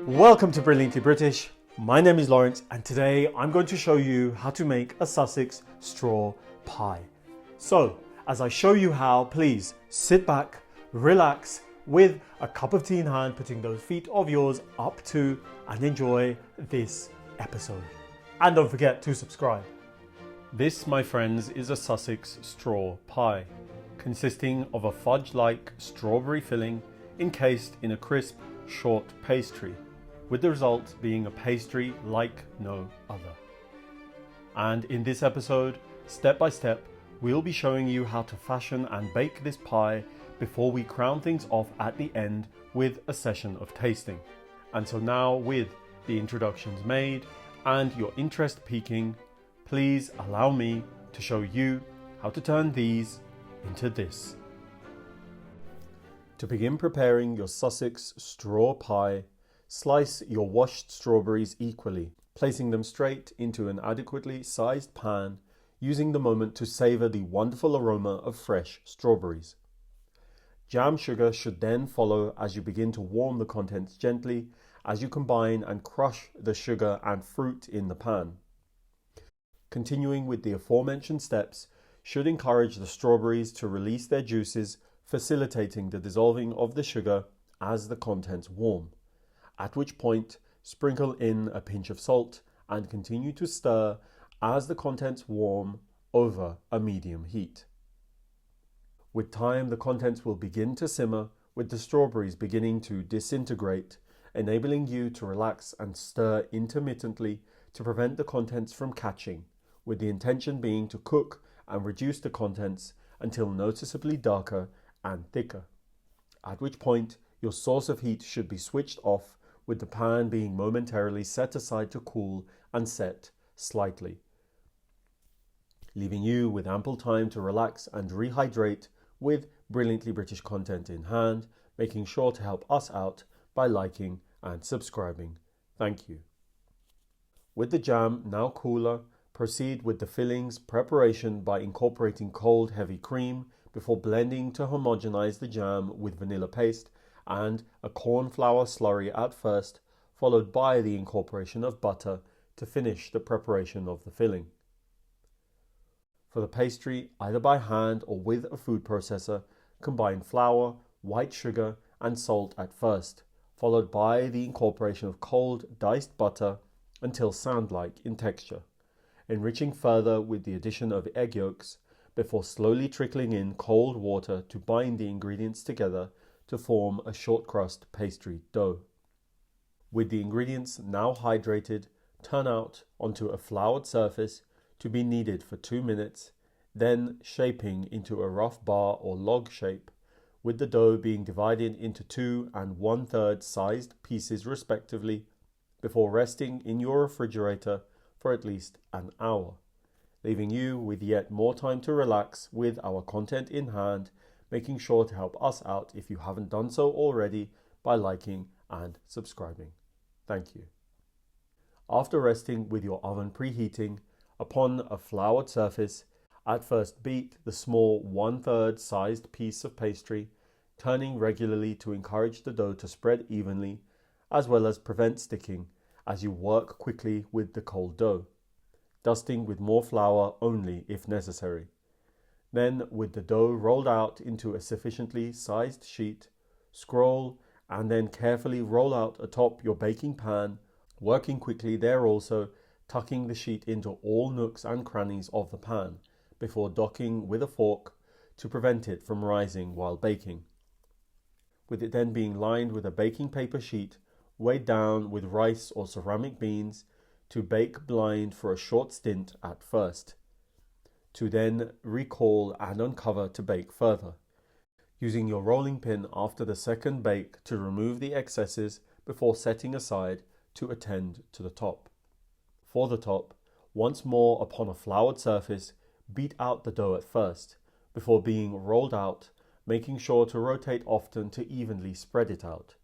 Welcome to Brilliantly British. My name is Lawrence and today I'm going to show you how to make a Sussex straw pie. So, as I show you how, please sit back, relax with a cup of tea in hand, putting those feet of yours up to and enjoy this episode. And don't forget to subscribe. This, my friends, is a Sussex straw pie, consisting of a fudge-like strawberry filling encased in a crisp, short pastry, with the result being a pastry like no other. And in this episode, step by step, we'll be showing you how to fashion and bake this pie before we crown things off at the end with a session of tasting. And so now, with the introductions made and your interest peaking, please allow me to show you how to turn these into this. To begin preparing your Sussex straw pie, slice your washed strawberries equally, placing them straight into an adequately sized pan, using the moment to savour the wonderful aroma of fresh strawberries. Jam sugar should then follow as you begin to warm the contents gently as you combine and crush the sugar and fruit in the pan. Continuing with the aforementioned steps should encourage the strawberries to release their juices, facilitating the dissolving of the sugar as the contents warm, at which point sprinkle in a pinch of salt and continue to stir as the contents warm over a medium heat. With time, the contents will begin to simmer, with the strawberries beginning to disintegrate, enabling you to relax and stir intermittently to prevent the contents from catching, with the intention being to cook and reduce the contents until noticeably darker and thicker, at which point your source of heat should be switched off, with the pan being momentarily set aside to cool and set slightly, leaving you with ample time to relax and rehydrate with Brilliantly British content in hand, making sure to help us out by liking and subscribing. Thank you. With the jam now cooler, proceed with the fillings preparation by incorporating cold heavy cream before blending to homogenize the jam with vanilla paste and a cornflour slurry at first, followed by the incorporation of butter to finish the preparation of the filling. For the pastry, either by hand or with a food processor, combine flour, white sugar and salt at first, followed by the incorporation of cold diced butter until sand-like in texture, enriching further with the addition of egg yolks before slowly trickling in cold water to bind the ingredients together to form a shortcrust pastry dough. With the ingredients now hydrated, turn out onto a floured surface to be kneaded for 2 minutes, then shaping into a rough bar or log shape, with the dough being divided into 2 and 1/3 sized pieces respectively, before resting in your refrigerator for at least an hour, leaving you with yet more time to relax with our content in hand, making sure to help us out if you haven't done so already by liking and subscribing. Thank you. After resting with your oven preheating, upon a floured surface, at first beat the small 1/3 sized piece of pastry, turning regularly to encourage the dough to spread evenly, as well as prevent sticking as you work quickly with the cold dough, dusting with more flour only if necessary. Then, with the dough rolled out into a sufficiently sized sheet, scroll and then carefully roll out atop your baking pan, working quickly there also, tucking the sheet into all nooks and crannies of the pan before docking with a fork to prevent it from rising while baking, with it then being lined with a baking paper sheet weighed down with rice or ceramic beans to bake blind for a short stint at first, to then recall and uncover to bake further, using your rolling pin after the second bake to remove the excesses before setting aside to attend to the top. For the top, once more upon a floured surface, beat out the dough at first, before being rolled out, making sure to rotate often to evenly spread it out.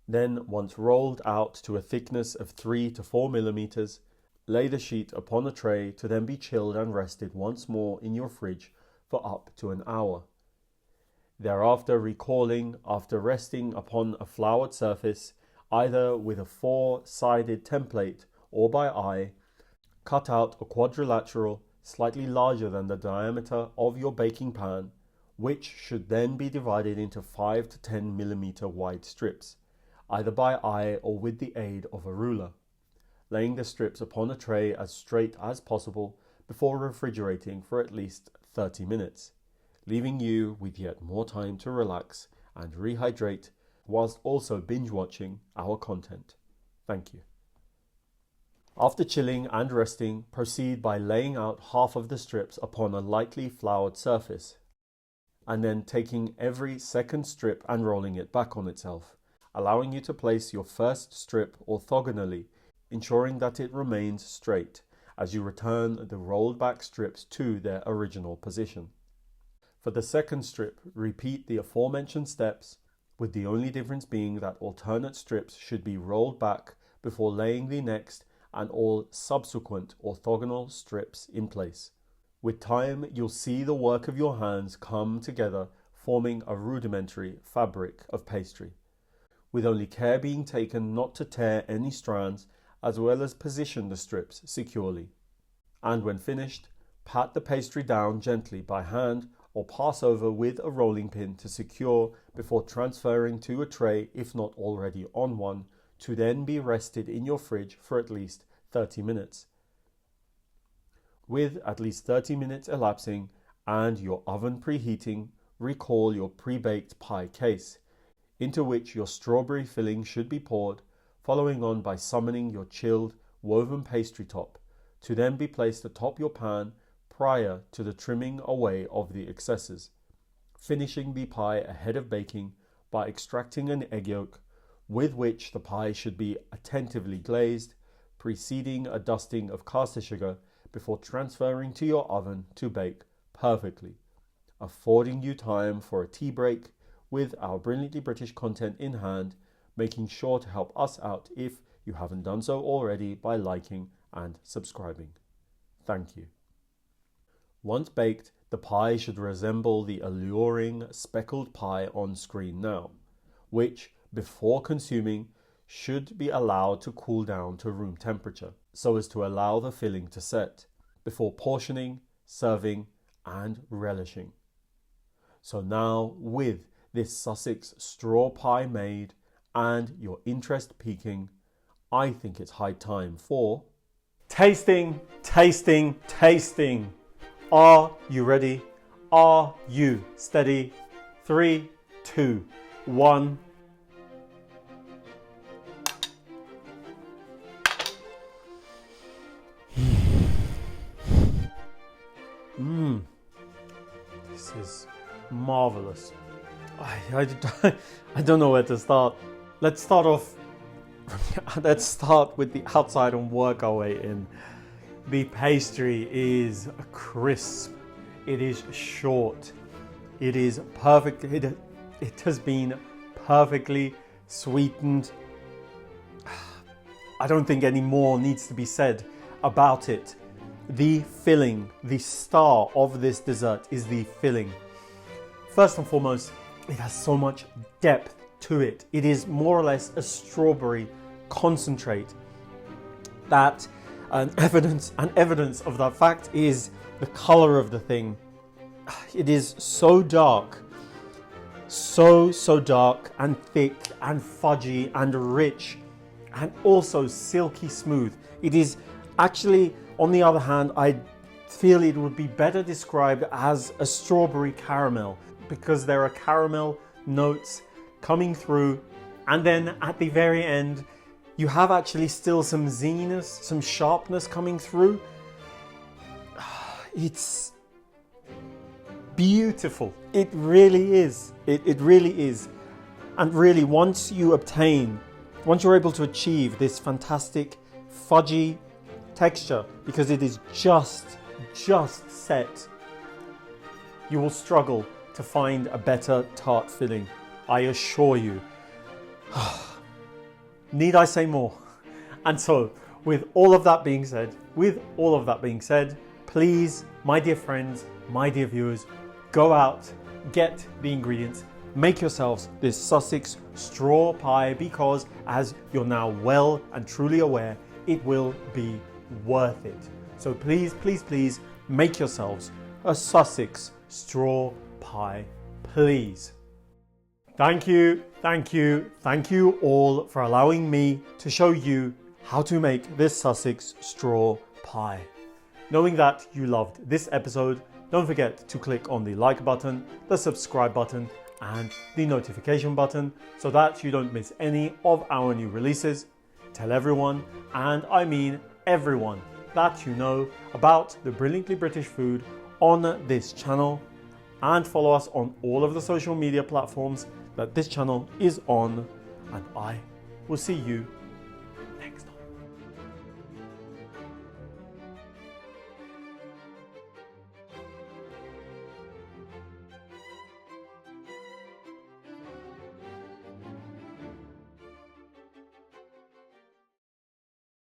Then, once rolled out to a thickness of 3 to 4 millimeters, lay the sheet upon a tray to then be chilled and rested once more in your fridge for up to an hour. Thereafter recalling after resting upon a floured surface either with a 4-sided template or by eye. Cut out a quadrilateral slightly larger than the diameter of your baking pan, which should then be divided into 5 to 10 millimeter wide strips, either by eye or with the aid of a ruler, laying the strips upon a tray as straight as possible before refrigerating for at least 30 minutes, leaving you with yet more time to relax and rehydrate whilst also binge watching our content. Thank you. After chilling and resting, proceed by laying out half of the strips upon a lightly floured surface, and then taking every second strip and rolling it back on itself, allowing you to place your first strip orthogonally, ensuring that it remains straight as you return the rolled back strips to their original position. For the second strip, repeat the aforementioned steps, with the only difference being that alternate strips should be rolled back before laying the next and all subsequent orthogonal strips in place. With time, you'll see the work of your hands come together, forming a rudimentary fabric of pastry, with only care being taken not to tear any strands, as well as position the strips securely. And when finished, pat the pastry down gently by hand or pass over with a rolling pin to secure before transferring to a tray if not already on one, to then be rested in your fridge for at least 30 minutes. With at least 30 minutes elapsing and your oven preheating, recall your pre-baked pie case, into which your strawberry filling should be poured, following on by summoning your chilled woven pastry top, to then be placed atop your pan prior to the trimming away of the excesses, finishing the pie ahead of baking by extracting an egg yolk, with which the pie should be attentively glazed, preceding a dusting of caster sugar before transferring to your oven to bake perfectly, affording you time for a tea break with our brilliantly British content in hand, making sure to help us out if you haven't done so already by liking and subscribing. Thank you. Once baked, the pie should resemble the alluring speckled pie on screen now, which, before consuming, should be allowed to cool down to room temperature, so as to allow the filling to set, before portioning, serving, and relishing. So now, with this Sussex straw pie made and your interest peaking, I think it's high time for tasting, tasting, tasting. Are you ready? Are you steady? 3, 2, 1. This is marvelous. I don't know where to start. Let's start with the outside and work our way in. The pastry is crisp. It is short. It is perfect. It has been perfectly sweetened. I don't think any more needs to be said about it. The filling, the star of this dessert is the filling. First and foremost, it has so much depth to it. It is more or less a strawberry concentrate. That evidence of that fact is the color of the thing. It is so dark, so dark and thick and fudgy and rich and also silky smooth. It is actually, on the other hand, I feel it would be better described as a strawberry caramel, because there are caramel notes coming through, and then at the very end you have actually still some zinginess, some sharpness coming through. It's beautiful. It really is. It really is. And really, once you're able to achieve this fantastic fudgy texture, because it is just set, you will struggle to find a better tart filling, I assure you. Need I say more? And so, with all of that being said, please, my dear friends, my dear viewers, go out, get the ingredients, make yourselves this Sussex straw pie because, as you're now well and truly aware, it will be worth it. So please, please, please make yourselves a Sussex straw pie, please. Thank you, thank you, thank you all for allowing me to show you how to make this Sussex straw pie. Knowing that you loved this episode, don't forget to click on the like button, the subscribe button, and the notification button so that you don't miss any of our new releases. Tell everyone, and I mean everyone, that you know about the Brilliantly British food on this channel, and follow us on all of the social media platforms that this channel is on, and I will see you